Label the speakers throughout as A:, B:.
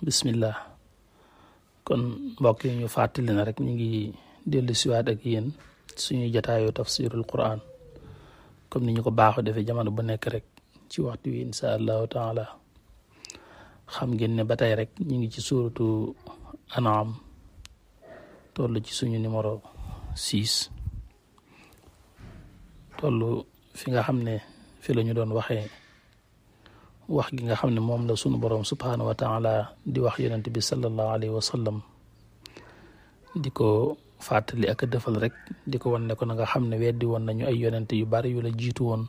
A: bismillah kon mbokk yi ñu fàttali na rek ñu ngi dellu siwaat ak yéen suñu jataayu tafsirul quran comme ni ñu ko baaxoo defee jamono bu nekk rek ci waxtu wi insha allahu taala xam ngeen ne ba tey rek ñu ngi ci suuratu An'am toll ci suñu numéro 6 toll fi nga xam ne fi la ñu doon waxee wax gi nga xam ne moom la sunu borom subhanahu wa taala di wax yonent bi sallallahu alayhi wa sallam di ko fàttali ak defal rek di ko wan ne ko na nga xam ne weddi woon nañu ay yonent yu bari yu la jiitu woon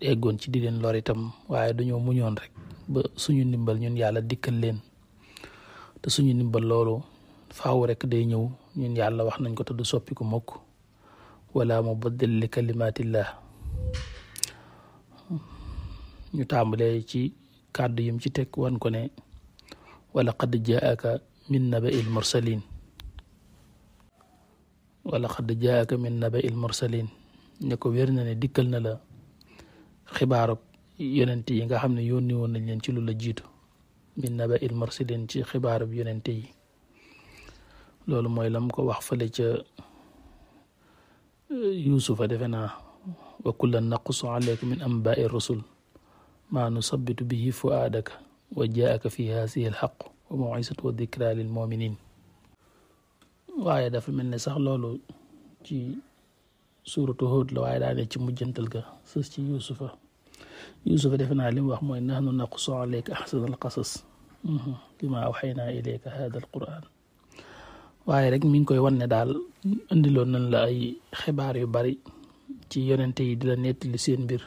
A: eggoon ci di leen lor itam waaye dañoo muñoon rek ba suñu ndimbal ñun yàlla dikkal leen te suñu ndimbal loolu faaw rek day ñëw ñun yàlla wax nañ ko te du soppi ko mukk wala mubaddil li kalimatillah ñu tàmbalee ci kàddu yim ci teg wan ko ne wala qad jaaka min naba'il mursalin wala qad jaaka min naba'il mursalin ne ko wér na ne dikkal na la xibaaru yonent yi nga xam ne yónni woon nañ leen ci lu la jiitu min naba'il mursalin ci xibaaru yonent yi loolu mooy lam ko wax fële ca yusufa defe naa wa kullan naqussu alayka min anba'i rusul ma nusabbitu bihi fu'adaka wa jaaka fi haasihi alxaq wa maw'izatu wa dikra lil muminin waaye dafa mel ne sax loolu ci suuratu Hud la waaye daa ne ci mujjantal ga sës ci yusufa defe naa li mu wax mooy nahnu naqussu alayka ahsana alqasas bima awxaynaa ilayka hada alquran waaye rek mi ngi koy wan ne daal indiloon nañ la ay xibaar yu bari ci yonente yi di la nettali seen mbir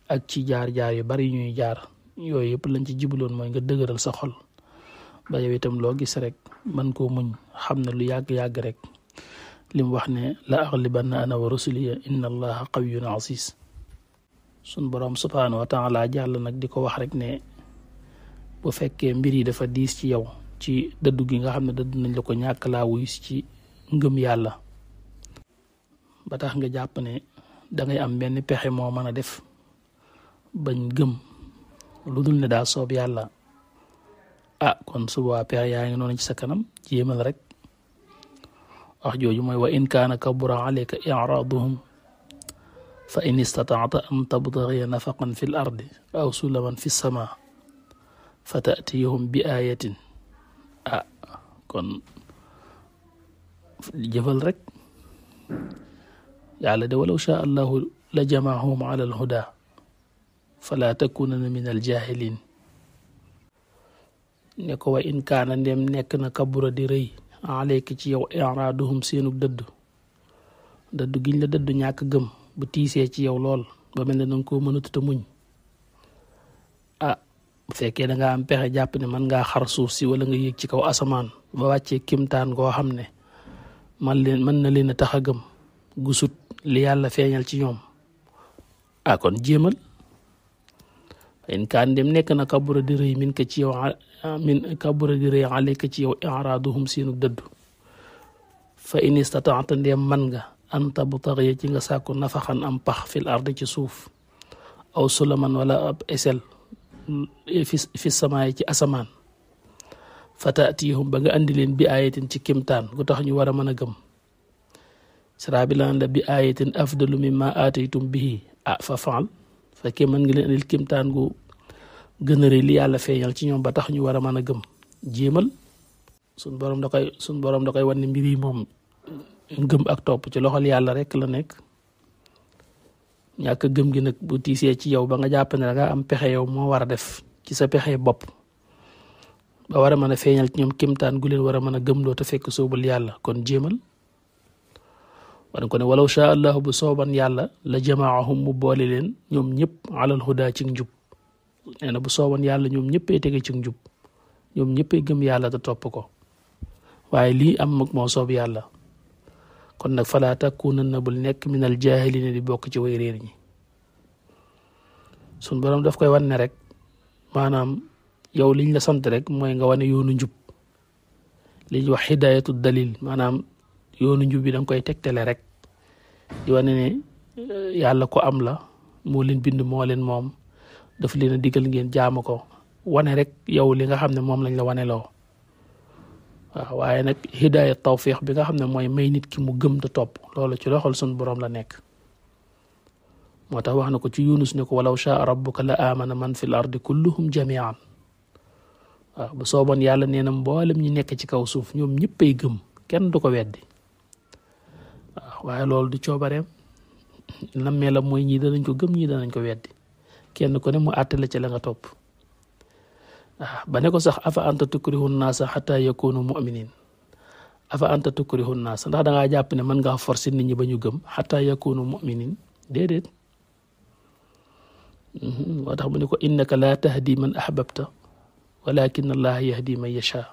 A: ak ci jaar-jaar yu bari ñuy jaar yooyu yëpp lañ ci jibaloon mooy nga dëgëral sa xol ba yow itam loo gis rek man koo muñ xam ne lu yàgg-yàgg rek lim wax ne la aghlibanna ana wa rusuliya inna allaha qawiyyun aziz sun borom subhanahu wa taala jàll nag di ko wax rek ne bu fekkee mbir yi dafa diis ci yow ci dëddu gi nga xam ne dëdd nañ la ko ñàkk laa wuy ci ngëm yàlla ba tax nga jàpp ne dangay am benn pexe moo mën a def bañ gëm lu dul ne daa soob yàlla kon suba pexe yaa ngi noonu ci sa kanam jéemal rek wax jooju mooy wa in kaana kabura alayka i'raaduhum fa in istata'ta an tabtaghiya nafaqan fi l ardi aw sulaman fi sama fa ta'tiyahum bi ayatin kon jëfal rek yàlla de walaw shaa allahu la jamaahum ala alhuda fala takunanna min aljahilin ne ko wa in kaana ndem nekk na kabura di rëy alayka ci yow i'raaduhum seenu dëddu giñ la dëddu ñàkk gëm bu tiisee ci yow lool ba mel ne nanga koo mënatuta muñ bu fekkee da nga am pexe jàpp ne mën ngaa xar suuf si wala nga yéeg ci kaw asamaan ba wàccee kimtaan goo xam ne mën na leen a tax a gëm gusut li yàlla feeñal ci ñoom kon jéemal in kaan dem nekk na kabura di rëy min kabura di rëy alayka ci yow i'raaduhum seenu dëddu fa in istata'ta ndem man nga an tabtaghiya ci nga sàkku nafaxan am pax fil ardi ci suuf aw sulaman wala ab esel fi samaay ci asamaan fa ta'tiyahum ba nga andi leen bi ayatin ci kimtaan gu tax ñu war a mën a gëm sara bi laan la bi ayatin afdalu mimma aataytum bihi fa faal fekkee mën nga leen andil kimtaan gu gën a rëy li yàlla feeñal ci ñoom ba tax ñu war a mën a gëm jéemal suñ borom da koy wan ne mbir yi moom gëm ak topp ci loxol yàlla rek la nekk ñàkk gëm gi nag bu tiisee ci yow ba nga jàpp ne da nga am pexe yow moo war a def ci sa pexe bopp ba war a mën a feeñal ci ñoom kimtaan gu leen war a mën a gëmloo te fekk soobul yàlla kon jéemal wan ko ne walaw shaa allahu bu sooban yàlla la jamaahum mu boole leen ñoom ñëpp alal huda ci njub nee na bu sooban yàlla ñoom ñëppay tege ci njub ñoom ñëppay gëm yàlla te topp ko waaye lii am mag moo soob yàlla kon nag falaa takunanna bul nekk minal jaahiliina di bokk ci way réer ñi sun borom daf koy wan ne rek maanaam yow liñ la sant rek mooy nga wane yoonu njub liñ wax hidayatu dalil maanaam yoonu njub bi danga koy tegtale rek di wane ne yàlla ko am la moo leen bind moo leen moom daf leen a digal ngeen jaamu ko wane rek yow li nga xam ne moom lañ la waneloo waaw waaye nag hidaaya tawfiq bi nga xam ne mooy may nit ki mu gëm te topp loolu ci loxol sun borom la nekk moo tax wax na ko ci Yunus ne ko walaw shaa rabbuka la amana man fil ardi kulluhum jamian waaw bu sooboon yàlla nee na mboolem ñi nekk ci kaw suuf ñoom ñëppay gëm kenn du ko weddi waaw waaye loolu du coobareem nammee la mooy ñii danañ ko gëm ñii danañ ko weddi kenn ku ne mu àttale ci la nga topp waaw ba ne ko sax afa anta tukrihu naasa xata yakunu muminin afa anta tukrihu naasa ndax dangaa jàpp ne mën ngaa forcer nit ñi ba ñu gëm xata yakunu muminin déedéet moo tax mu ne ko innaka laa tahdi man ahbabta walakin allah yahdi man yasha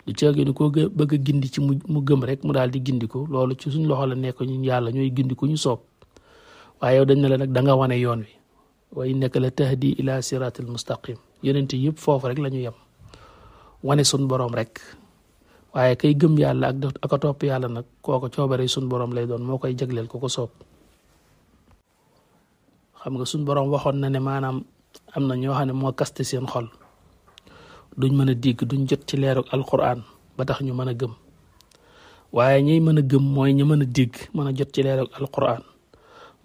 A: lu ceegi ni ko bëgg a gindi ci mu gëm rek mu daal di gindi ko loolu ci suñ loxo la nekk ñun yàlla ñooy gindi ko ñu soob waaye yow dañ ne la nag da nga wane yoon wi wa innaka la tahdi ila siratil mustaqim yonent yëpp foofu rek la ñu yem wane sun borom rek waaye kay gëm yàlla ak a topp yàlla nag kooko coobare sun borom lay doon moo koy jagleel ko ko soob xam nga sun borom waxoon na ne maanaam am na ñoo xam ne moo kaste seen xol duñ mën a dégg duñ jot ci leeru alquran ba tax ñu mën a gëm waaye ñiy mën a gëm mooy ñu mën a dégg mën a jot ci leeru alquran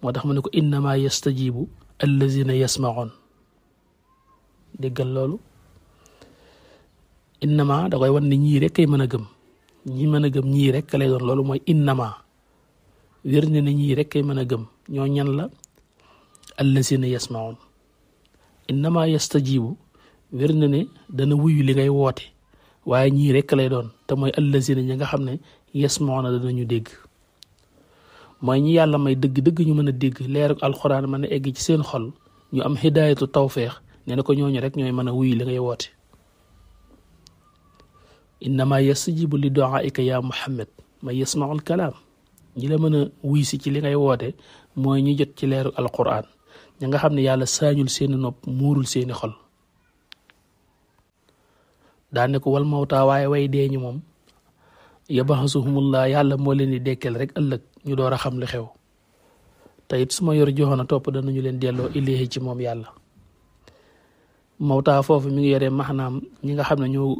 A: moo tax mu ne ko innama yastajibu allazina yasmaun déggal loolu innama da koy wan ne ñii rek kay mën a gëm ñi mën a gëm ñii rek lay doon loolu mooy innama wér ne ñii rek kay mën a gëm ñoo ñan la allazina yasmaun innama yastajibu wér na ne dana wuyu li ngay woote waaye ñii rek lay doon te mooy allazina ñi nga xam ne yasmauna danañu dégg mooy ñi yàlla may dëgg-dëgg ñu mën a dégg leeru alxuraan mën a egg ci seen xol ñu am hidaayatu tawfeex nee na ko ñooñu rek ñooy mën a wuyu li ngay woote innama yastajibu li du'aika ya muhammad may yasmaul kalaam ñi la mën a wuy si ci li ngay woote mooy ñu jot ci leeru alxuraan ña nga xam ne yàlla saañul seeni nopp muurul seeni xol daane ko wal mawtaa waaye way dee ñi moom yabaxasuhumullah yàlla moo leen di dekkeel rek ëllëg ñu door a xam li xew te it su ma yor joxoon a topp danañu leen delloo ilayhi ci moom yàlla mawtaa foofu mi ngi yoree maanaam ñi nga xam ne ñoo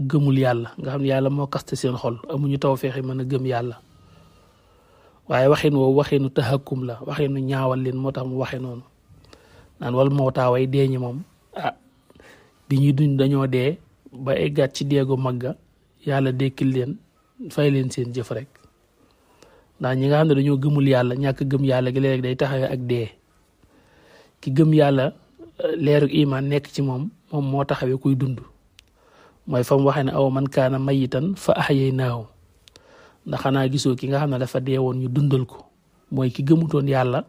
A: gëmul yàlla nga xam ne yàlla moo kaste seen xol amuñu tawfeex mën a gëm yàlla waaye waxin woowu waxinu tahakkum la waxinu ñaawal leen moo tax mu waxe noonu naan wal mawtaa way dee ñi moom bi ñuy duñ dañoo dee ba eggaat ci deegu magga yàlla dekkil leen fay leen seen jëf rek ndax ñi nga xam ne dañoo gëmul yàlla ñàkk gëm yàlla gi léeg day taxawee ak dee ki gëm yàlla leeru iman nekk ci moom moo taxawee kuy dund mooy fa mu waxee ne aw man kaana mayitan fa ahyaynaahu ndax xanaa gisoo ki nga xam ne dafa dee woon ñu dundal ko mooy ki gëmutoon yàlla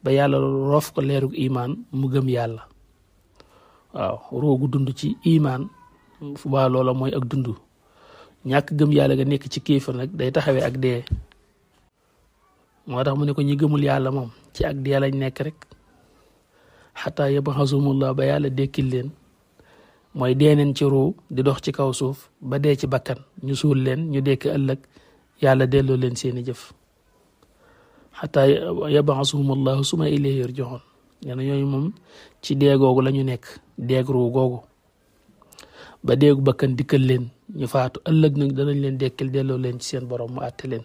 A: ba yàlla roof ko leeru iman mu gëm yàlla waaw roogu dund ci iman fu baa loola mooy ak dund ñàkk gëm yàlla nga nekk ci kéefar nag day taxawee ak dee moo tax mu ne ko ñi gëmul yàlla moom ci ak dee lañ nekk rek xataa yabxasumullah ba yàlla dekkil leen mooy dee neen ci ruu di dox ci kaw suuf ba dee ci bakkan ñu suul leen ñu dekk ëllëg yàlla delloo leen seeni jëf xataa yabxasumullahu suma ilayhi yurjaxoon nee na ñooñu moom ci dee googu la ñu nekk deeg ruu googu ba deegu bakkan dikkal leen ñu faatu ëllëg nag danañ leen dekkil delloo leen ci seen borom mu àtte leen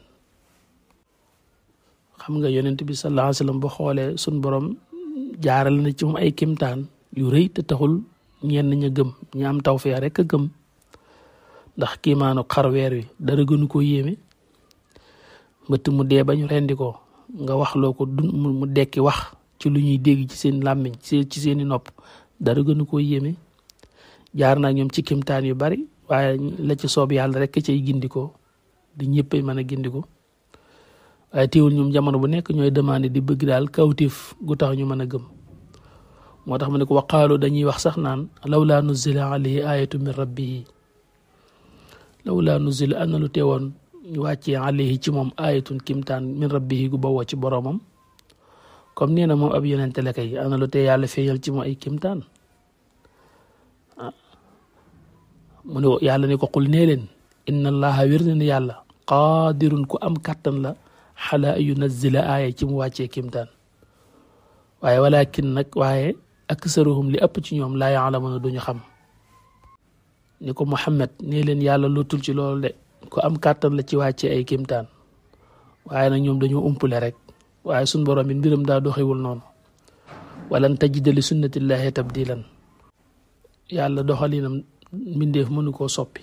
A: xam nga yonent bi sallallahu alayhi wa sallam ba xoolee sun borom jaaral na ci moom ay kimtaan yu rëy te taxul ñenn ña gëm ña am tawfeex rek a gëm ndax kiimaanu xar weer wi dara gënu ko yéeme mbëtt mu dee ba ñu rendi ko nga wax loo ko mu dekki wax ci lu ñuy dégg ci seen làmmiñ ci seeni nopp dara gënu ko yéeme jaar naa ñoom ci kimtaan yu bari waaye la ci soob yàlla rek cay gindikoo di ñëppay mën a gindiko waaye teewul ñoom jamono bu nekk ñooy demandé di bëgg daal kawtif gu tax ñu mën a gëm moo tax mu ne ko waqaalu dañuy wax sax naan lawlaa nuzila alayhi ayatu min rabbihi lawlaa nuzila ana lu teewoon ñu wàccee alayhi ci moom ayatun kimtaan min rabbihi gu bawoo ci boromam comme nee na moom ab yonente la kay ana lu tee yàlla feeñal ci moom ay kimtaan mu ne yàlla ne ko qul nee leen inna allaha wér na ne yàlla qaadirun ku am kàttan la xala yu nazila aaya ci mu wàccee kimtaan waaye walakin nag waaye aksaruhum li ëpp ci ñoom laa ya'lamuuna duñu xam ni ko Muhammad nee leen yàlla lottul ci loolu de ko am kàttan la ci wàcce ay kéemtaan waaye nag ñoom dañoo umpule rek waaye suñ borom bi mbiram daa doxewul noonu walan tajida li sunnatillahi tabdilan yàlla doxalinam mbindeef mënu koo soppi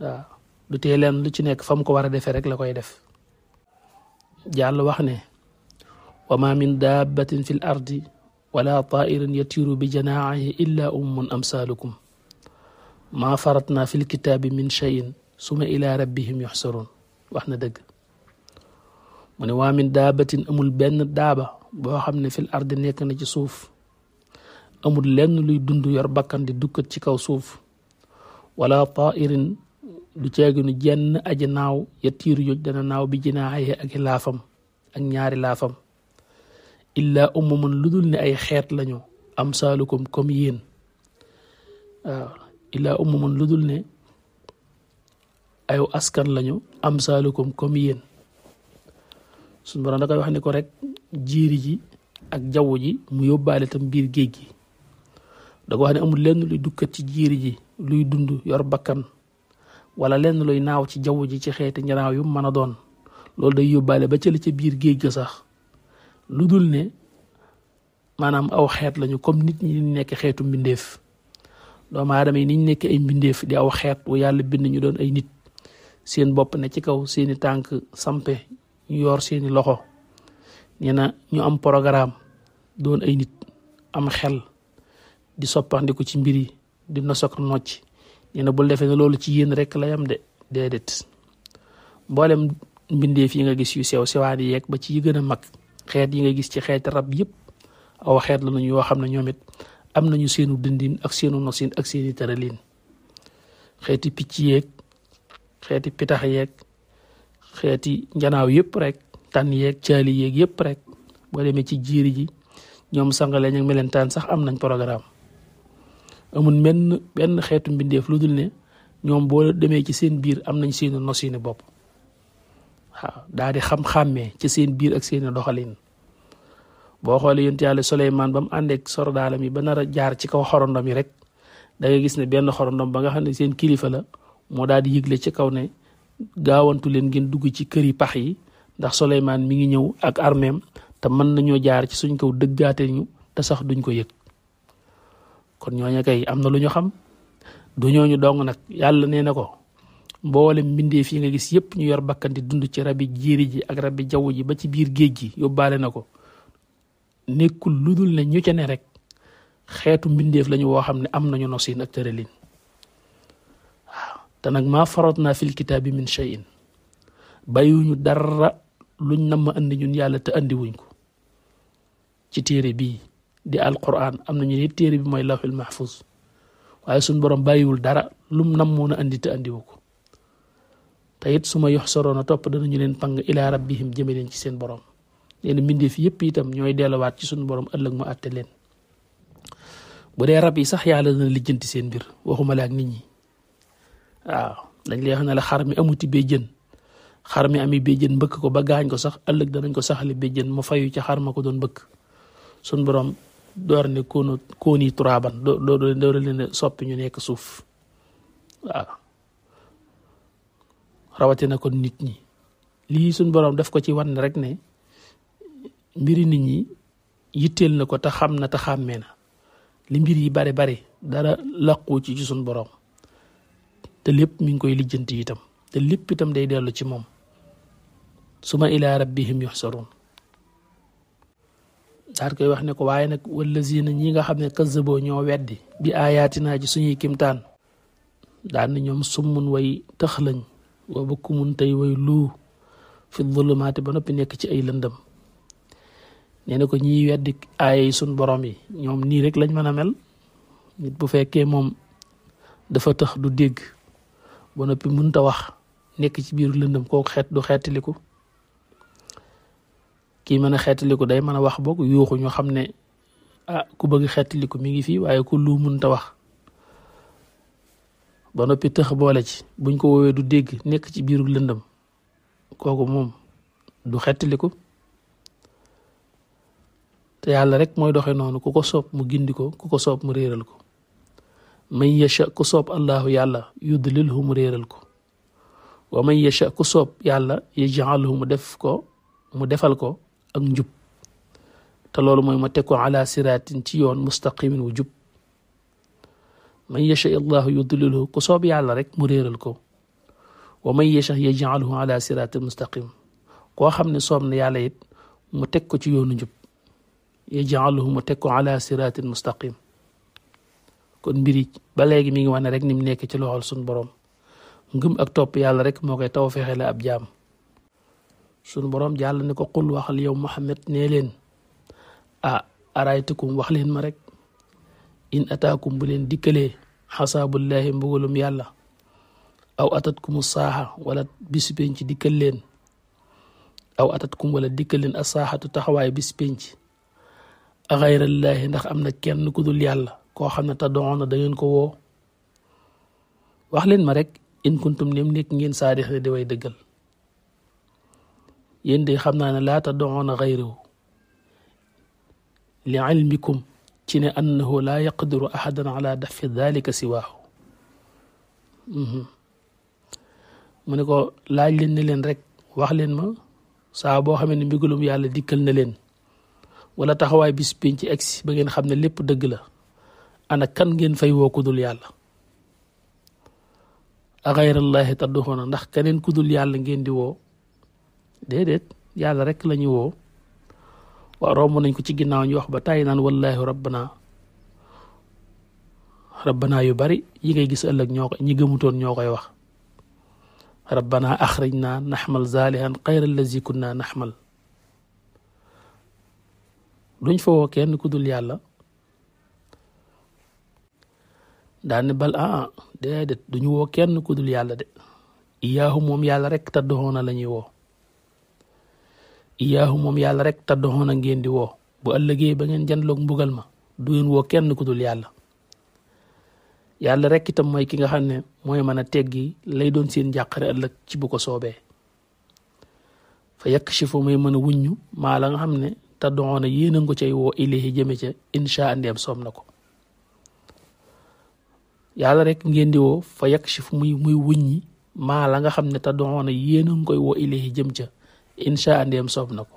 A: waaw du tee leen lu ci nekk fa mu ko war a defee rek la koy def jàll wax ne wa ma min dabbatin fi l ardi wala tairin yatiru bi janaahi illa ummun amsalukum ma faratna fi lkitaabi min cheyin suma ila rabbihim yuxsaruun wax na dëgg mu ne waa min daabatin amul benn daaba boo xam ne fil ardi nekk na ci suuf amul lenn luy dund yor bakkan di dukkat ci kaw suuf wala tairin du ceeginu jenn aji naaw yatiiru yoj dana naaw bi jinaaxaye ak laafam ak ñaari laafam illa ummun lu dul ne ay xeet lañu amsaalukum comme yéen waaw illa ummun lu dul ne ay askan lañu amsaalukum comme yéen suñu borom da koy wax ni ko rek jiiri ji ak jaww ji mu yóbbaale tam biir géej gi da ko wax ne amul lenn luy dukkat ci jiiri ji luy dund yor bakkan wala lenn luy naaw ci jaww ji ci xeeti njanaaw yu mën a doon loolu day yóbbaale ba ca la ca biir géej ga sax lu dul ne maanaam aw xeet lañu comme nit ñi nekk xeetu mbindeef doomu aadama yi niñ nekk ay mbindeef di aw xeet wu yàlla bind ñu doon ay nit seen bopp ne ci kaw seeni tànk sampe ñu yor seeni loxo nee na ñu am programme doon ay nit am xel di soppandiku ci mbir yi di nosok nocc nee na bul defee ne loolu ci yéen rek la yam de déedéet mboolem mbindeef yi nga gis yu sew sewaan yi yeeg ba ci yi gën a mag xeet yi nga gis ci xeeti rab yëpp aw xeet la nañu yoo xam ne ñoom it am nañu seenu dëndin ak seenu nosin ak seeni tëralin xeeti picc yeeg xeeti pitax yeeg xeeti njanaaw yëpp rek tànn yeeg caali yeeg yëpp rek boo demee ci jiiri ji ñoom sangaleñ ak melentaan sax am nañ programme amul benn xeetu mbindeef lu dul ne ñoom boo demee ci seen biir am nañ seeni nosini bopp waaw daal di xam-xàmmee ci seen biir ak seeni doxalin boo xoolee yonent yàlla Suleymaan ba mu àndeek sordaalam yi ba nar a jaar ci kaw xorondom yi rek da ngay gis ne benn xorondom ba nga xam ne seen kilifa la moo daal di yëgle ci kaw ne gaawantu leen ngeen dugg ci kër yi pax yi ndax Suleymaan mi ngi ñëw ak armeem te mën nañoo jaar ci suñ kaw dëggaate ñu te sax duñ ko yëg kon ñooñu kay am na lu ñu xam du ñooñu dong nag yàlla nee na ko mboolem mbindeef yi nga gis yëpp ñu yor bakkan di dund ci rabi jiiri ji ak rabi jaww ji ba ci biir géej gi yóbbaale na ko nekkul lu dul ne ñu ca ne rek xeetu mbindeef lañu woo xam ne am nañu nosin ak tëralin waaw te nag maa faratna fil kitaabi min shay'in bàyyiwuñu dara luñ nam ma andi ñun yàlla te andi wuñ ko ci téere bii di alquran am nañu ne téere bi mooy lawhul mahfuz waaye suñ borom bàyyiwul dara lum nam moon a andi te andiwu ko te it su ma yox soroona topp danañu leen pang ilaa rabbihim jëme leen ci seen borom leen mbindeef yëpp itam ñooy delluwaat ci suñu borom ëllëg mu àtte leen bu dee rab yi sax yàlla dana lijjanti seen mbir waxuma la ak nit ñi waaw dañ lay wax ne la xar mi amuti béjjën xar mi ami béjjën mbëkk ko ba gaañ ko sax ëllëg danañ ko saxali béjjën mu fayu ci xar ma ko doon mbëkk suñu borom door ne kooni turaaban door leen soppi ñu nekk suuf waaw rawatina kon nit ñi lii suñu borom daf ko ci wan rek ne mbiri nit ñi yitteel na ko te xam na te xàmmee na li mbir yi bari bari dara làqu ci suñu borom te lépp mi ngi koy lijjanti itam te lépp itam day dellu ci moom suma ilaa rabbihim yuxsaruun daal koy wax ne ko waaye nag wallazina ñi nga xam ne kazzaboo ñoo weddi bi aayaatinaa ci suñuy kimtaan daan na ñoom summun way tëx lañ wa bukkumun tey way luu fi zulumaati ba noppi nekk ci ay lëndëm nee na ko ñiy weddi aaya suñ borom yi ñoom nii rek lañ mën a mel nit bu fekkee moom dafa tëx du dégg ba noppi mënta wax nekk ci biir lëndëm kooku xeet du xeetiliku kii mën a xeetaliku day mën a wax boog yuuxu ñu xam ne ku bëgg xeetaliku mi ngi fii waaye ku lu mënta wax ba noppi tëx boole ci buñ ko woowee du dégg nekk ci biiru lëndëm kooku moom du xeetaliku te yàlla rek mooy doxe noonu ku ko soob mu gindi ko ku ko soob mu réeral ko man yasha ku soob allahu yàlla yudlilhu mu réeral ko wa man yasha ku soob yàlla yaj'alhu mu defal ko ak njub te loolu mooy ma teg ko ala siraatin ci yoon mustaqimin wu jub man yasha allahu yudlilhu ku soob yàlla rek mu réeral ko wa man yasha yaj'alhu ala siraatin mustaqim koo xam ne soob na yàlla it mu teg ko ci yoonu njub yaj'alhu mu teg ko ala siraatin mustaqim kon mbiri ba léegi mi ngi wane rek ni mu nekk ci loxol suñ borom ngëm ak topp yàlla rek moo koy taw fexe la ab jaam suñ borom jàll ne ko qul waxal yow Muhammad nee leen araytukum wax leen ma rek in ataakum bu leen dikkalee xasaabullahi mbugalum yàlla aw atatkumu saaxa wala bisu penc dikkal leen aw atatkum wala dikkal leen asaaxatu taxawaay bisu penc a xayrallaahi ndax am na kenn ku dul yàlla koo xam ne tad'uuna da ngeen ko woo wax leen ma rek in kuntum nem nekk ngeen saadix ne di way dëggal yéen de xam naa ne laa tad'uuna xayrahu li ilmikum ci ne annahu laa yaqdiru ahadan ala dafi dalika siwaahu mu ne ko laaj leen ne leen rek wax leen ma saa boo xamee ne mbigalum yàlla dikkal na leen wala taxawaay bis penc ci egsi ba ngeen xam ne lépp dëgg la ana kan ngeen fay woo kudul yàlla a xayrallaahi tadduxoona ndax keneen kudul yàlla ngeen di woo déedéet yàlla rek la ñu woo waaw romb nañ ko ci ginnaaw ñu wax ba tàyyi naan wallaahi rabbana yu bari yi ngay gis ëllëg ñoo ko ñi gëmutoon ñoo koy wax rabbana axrijna naxmal zaalihan xayra allazi kunna naxmal duñ fa woo kenn ku dul yàlla daane bal déedéet duñu woo kenn ku dul yàlla de iyaahu moom yàlla rek taddoxoona la ñuy woo iyaahu moom yàlla rek taddoxoona ngeen di woo bu ëllëgee ba ngeen janloog mbugal ma du ngeen woo kenn ku dul yàlla yàlla rek itam mooy ki nga xam ne mooy mën a teggi lay doon seen njàqare ëllëg ci bu ko soobee fa yakshifu mooy mën a wuññu maa la nga xam ne taddoxoona yéen a nga ko cay woo ilayhi jëme ca insha andeem soob na ko yàlla rek ngeen di woo fa yakshifu muy wuññi maa la nga xam ne taddoxoona yéen a nga koy woo ilayhi jëm ca insha andeem soob na ko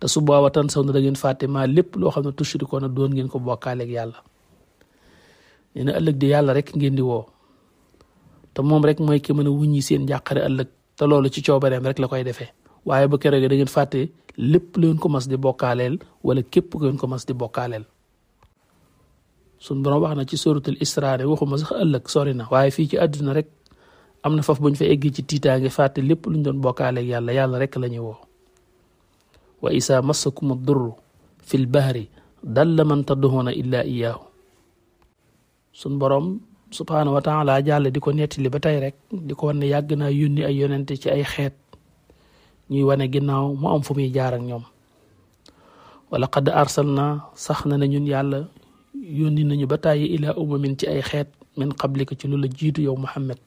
A: te su booba tan saw na da ngeen fàtte maa lépp loo xam ne tushrikoona doon ngeen ko bokkaaleeg yàlla nee na ëllëg di yàlla rek ngeen di woo te moom rek mooy ki mën a wuññi seen njàqare ëllëg te loolu ci coobareem rek la koy defee waaye ba keroog da ngeen fàtte lépp lu ngeen ko mas di bokkaaleel wala képp ku ngeen ko mas di bokkaaleel suñ borom wax na ci suratul Isra ne waxuma sax ëllëg sori na waaye fii ci àdduna rek am na faf buñ fa egg ci tiitaange fàtte lépp luñ doon bokkaaleeg yàlla yàlla rek la ñuy woo wa isa massakum ad-durru fil bahri dalla man tad'uuna illa iyaahu suñ borom subhaanahu wa taala jàlle di ko nettali ba tey rek di ko wane yàgg naa yónni ay yonente ci ay xeet ñuy wane ginnaaw mu am fu muy jaar ak ñoom wala qad arsalna sax na ne ñun yàlla yónni nañu ba tàyyi ilaa umamin ci ay xeet min qablika ci lu la jiitu yow Muhammad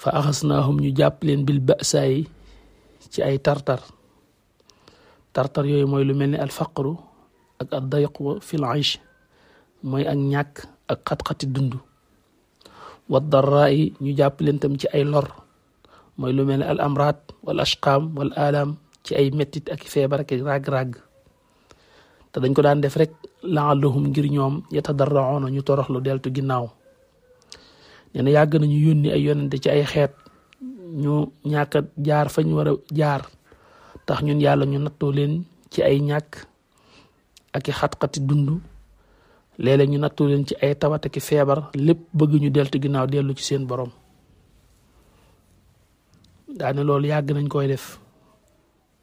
A: fa axasnaahum ñu jàpp leen bil ba'saayi ci ay tartar yooyu mooy lu mel ni alfaqru ak ad dayqu fil aysh mooy ak ñàkk ak xat-xati dund wa darraa yi ñu jàpp leen tam ci ay lor mooy lu mel ni al amraat wal ashqaam wal alam ci ay mettit ak feebar ak ràgg-ràgg te dañ ko daan def rek laallahum ngir ñoom yatadarrauna ñu toroxlu deltu ginnaaw nee na yàgg nañu yónni ay yonente ci ay xeet ñu ñàkk jaar fañ war a jaar tax ñun yàlla ñu nattoo leen ci ay ñàkk ak i xat-xati dund léeg-léeg ñu nattoo leen ci ay tawat ak i feebar lépp bëgg ñu deltu ginnaaw dellu ci seen borom daane loolu yàgg nañ koy def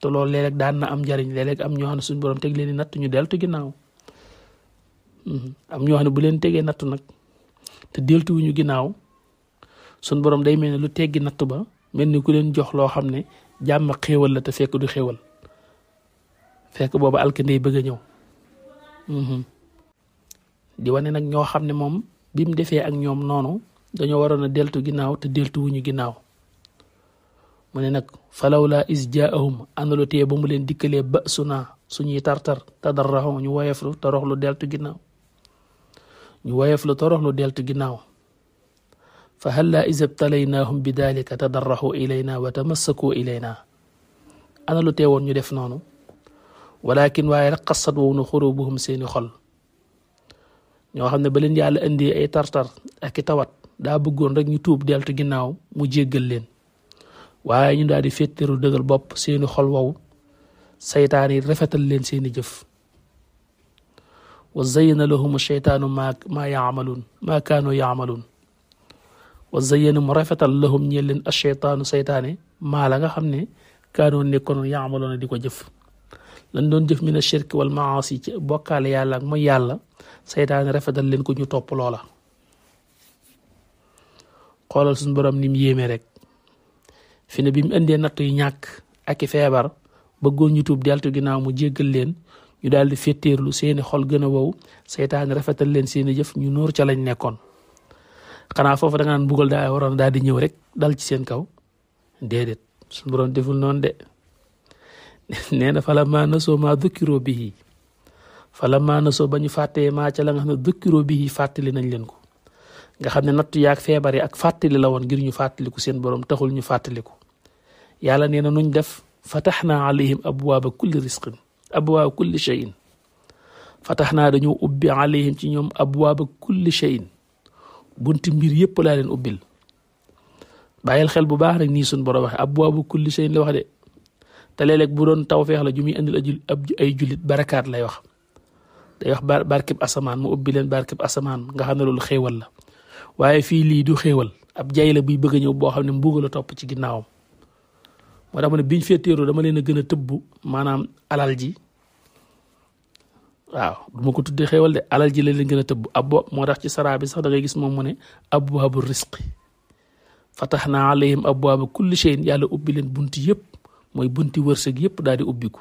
A: te loolu léeg-léeg daan na am njariñ léeg-léeg am ñoo xam ne suñu borom teg leen di natt ñu deltu ginnaaw am ñoo xam ne bu leen tegee natt nag te deltuwuñu ginnaaw suñu borom day mel ne lu teggi natt ba mel ni ku leen jox loo xam ne jàmm xéewal la te fekk du xéewal fekk boobu alkandey bëgg a ñëw di wane nag ñoo xam ne moom bi mu defee ak ñoom noonu dañoo waroon a deltu ginnaaw te deltuwuñu ginnaaw mu ne nag falawla is jaahum analu tee ba mu leen dikkalee ba suna suñuy tartar tadarraxu ñu woyeflu toroxlu deltu ginnaaw fa halla is ibtalaynaahum bi dalika tadarraxu ilayna wa tamassakuu ilayna analu tee woon ñu def noonu walakin waaye rek xasat wow na xurubuhum seeni xol ñoo xam ne ba leen yàlla indi ay tartar ak i tawat daa bëggoon rek ñu tuub deltu ginnaaw mu jéggal leen waaye ñu daal di féttéeru dëgal bopp seeni xol wow saytaan yi rafetal leen seeni jëf wa zayyana lahum sheytaanu maa kaanu yaamaluun wa zayyana mu rafetal lahum ñeel leen asheytaanu saytaane maa la nga xam ne kaanoon nekkoon yaamaloon di ko jëf lan doon jëf min ashirk wal maasi ci bokkaale yàlla ak mooy yàlla saytaane rafetal leen ko ñu topp loola xoolal suñu borom ni mu yéeme rek fi ne bi mu indee natt yu ñàkk ak i feebar bëggoon ñu tuub deltu ginnaaw mu jéggal leen ñu daal di féttéerlu seeni xol gën a wow seytaane rafetal leen seeni jëf ñu nóor ca lañ nekkoon xanaa foofu da nga naan mbugal daa waroon daal di ñëw rek dal ci seen kaw déedéet suñu borom deful noonu de nee na falammaa nasuu maa dukkiruu bihi falammaa nasuu ba ñu fàttee maa ca la nga xam ne dukkiruu bihi fàttali nañ leen ko nga xam ne nattu yaak feebar yi ak fàttali la woon ngir ñu fàttaliku seen borom taxul ñu fàttaliku yàlla nee na nuñ def fataxnaa alayhim abwaaba kulli shay'in fataxnaa dañoo ubbi alayhim ci ñoom abwaaba kulli shay'in bunti mbir yépp laa leen ubbil bàyyil xel bu baax rek nii suñ borom waxe abwaaba kulli shay'in la wax de te léeg-léeg bu doon tawfeex la ju muy indil ay jullit barakaat lay wax day wax barkeb asamaan mu ubbi leen barkeb asamaan nga xam ne loolu xéewal la waaye fii lii du xéewal ab jay la buy bëgg a ñëw boo xam ne mbugal a topp ci ginnaawam moo tax ma ne biñ féetéeroo dama leen a gën a tëbb maanaam alal ji waaw du ma ko tuddee xéewal de alal ji la leen gën a tëbb moo tax ci saraa bi sax da ngay gis moom mu ne abwaabu risqi fataxnaa alayhim abwaaba kulli shay'in yàlla ubbi leen bunti yëpp mooy bunti wërsëg yëpp daal di ubbiku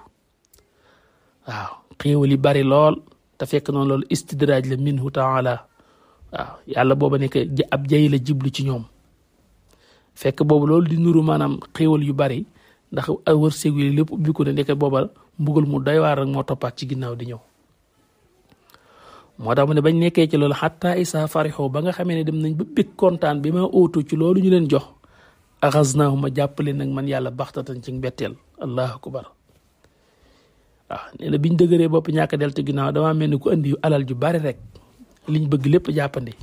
A: waaw xéewal yi bari lool te fekk noonu loolu istidraaj la minhu taala waaw yàlla booba nekk ab jay la jiblu ci ñoom fekk boobu loolu di nuru maanaam xéewal yu bari ndax wërsëg yi lépp ubbiku ne nekk booba mbugal mu doy waar rek moo toppaat ci ginnaaw di ñëw moo tax mu ne bañ nekkee ci loolu xataa isaa farixoo ba nga xamee ne dem nañ ba bég kontaan bi ma óotu ci loolu ñu leen jox axaznaahum ma jàppale nag man yàlla baxtatan ci mbetteel allahu akbar waaw nee na biñ dëgëree bopp ñàkk deltu ginnaaw damaa mel ni ku andi alal ju bari rek liñ bëgg lépp jàppandi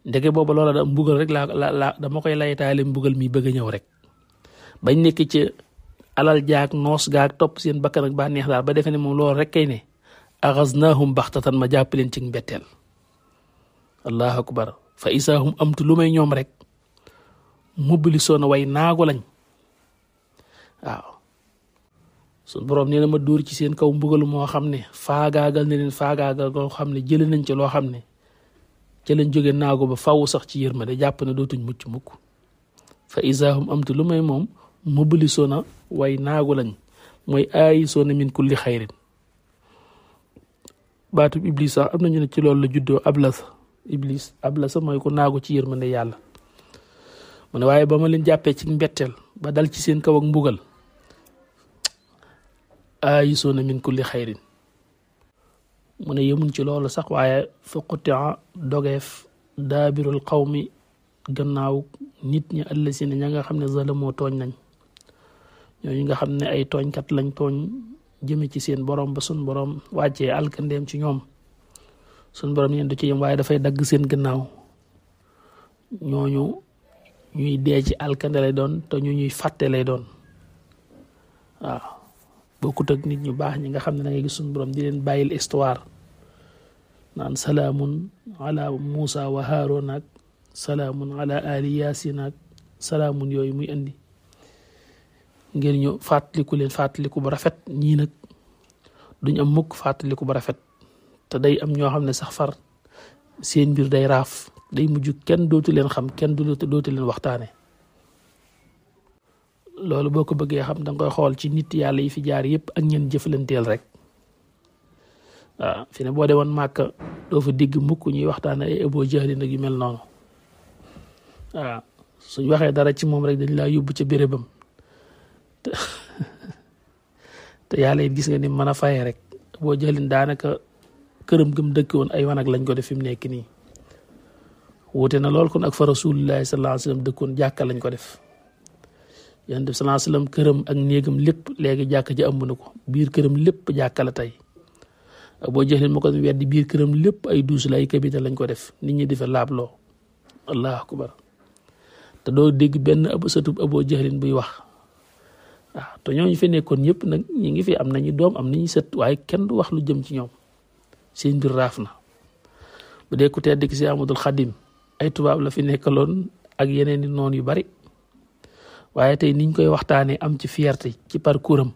A: ndeke booba loola da mbugal rek la dama koy laytaale mbugal mi bëgg a ñëw rek bañ nekk ci alal jaag noos gaag topp seen bakkan ak ba neex daal ba defee ne moom loolu rek kay ne axaznaahum baxtatan ma jàppaleen ci mbetteel allahu akbar fa isaahum amtu lu may ñoom rek mobilisoo na way naago lañ waaw sun borom nee na ma dóor ci seen kaw mbugal moo xam ne faagaagal ne leen faagaagal goo xam ne jële nañ ci loo xam ne ca lañ jóge naago ba faw sax ci yërmande jàpp ne dootuñ mucc mukk fa isaahum amtu lu may moom mobilisoo na way naago lañ mooy aayisoo na min kulli xayrin baatub iblis sax am nañu ne ci loolu la juddoo ablasa mooy ko naago ci yërmande yàlla mu ne waaye ba ma leen jàppee ci mbetteel ba dal ci seen kaw ak mbugal aayisoona min kulli xayrin mu ne yemuñ ci loolu sax waaye fa qutia dogeef daabirul qawmi gannaaw nit ñi allasina ña nga xam ne zalamoo tooñ nañ ñooñu nga xam ne ay tooñkat lañ tooñ jëme ci seen borom ba sun borom wàccee alkandeem ci ñoom sun borom yeen du ci yem waaye dafay dagg seen gannaaw ñooñu ñuy dee ci alkande lay doon te ñu ñuy fàtte lay doon waaw bokkut ak nit ñu baax ñi nga xam ne da ngay gis suñu borom di leen bàyyil histoire naan salaamun ala Muusa wa Haaroon ak salaamun ala ali Yaasin ak salaamun yooyu muy andi ngir ñu fàttaliku leen fàttaliku bu rafet ñii nag duñ am mukk fàttaliku bu rafet te day am ñoo xam ne sax far seen mbir day raaf day mujj kenn dootu leen xam kenn dootu leen waxtaane loolu boo ko bëggee xam danga koy xool ci nit yàlla yi fi jaar yépp ak ñeen jëflanteel rek waaw fi ne boo demoon Màkka doo fa digg mukk ñuy waxtaane ay Abu Jahl nag yu mel noonu waaw suñ waxee dara ci moom rek dañ laa yóbbu ca bérébam te yàlla it gis nga ni mën a fayee rek boo jëlin daanaka këram gëm dëkk woon ay wanag lañ ko def fi mu nekk nii wuute na lool kon ak fa rasulullahi sallallahu alayhi wasallam dëkkoon jàkka lañ ko def yonent bi sallallahu alayhi wasallam këram ak néegam lépp léegi jàkka ji ëmb na ko biir këram lépp jàkka la tey boo jëlin ma ko weddi biir këram lépp ay duus la ay kabita lañ ko def nit ñi di fa laabloo allahu akbar te doo dégg benn sëtub Abu Jahlin buy wax waaw te ñooñu fi nekkoon ñëpp nag ñi ngi fi am nañu doom am nañu sët waaye kenn du wax lu jëm ci ñoom seen mbir raaf na bu dee ku tedd ki si Ahmadul Xadim ay tubaab la fi nekkaloon ak yeneen i noon yu bari waaye tey niñ koy waxtaanee am ci fierté ci parcours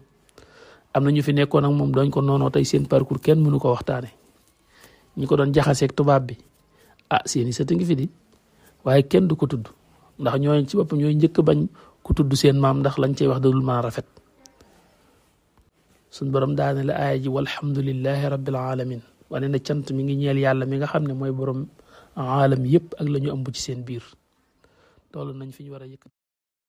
A: am na ñu fi nekkoon ak moom doñ ko noonoo tey seen parcours kenn mënu ko waxtaanee ñi ko doon jaxaseeg tubaab bi seeni sët ngi fi di waaye kenn du ko tudd ndax ñooy ci boppam ñooy njëkk bañ ku tudd seen maam ndax lañ cey wax dadul mën a rafet suñ borom daane la aaya ji walhamdulillahi rabbil alamin wane na cant mi ngi ñeel yàlla mi nga xam ne mooy borom aalam yëpp ak la ñu ëmb ci seen biir loolu nañ fi ñu war a yëkkat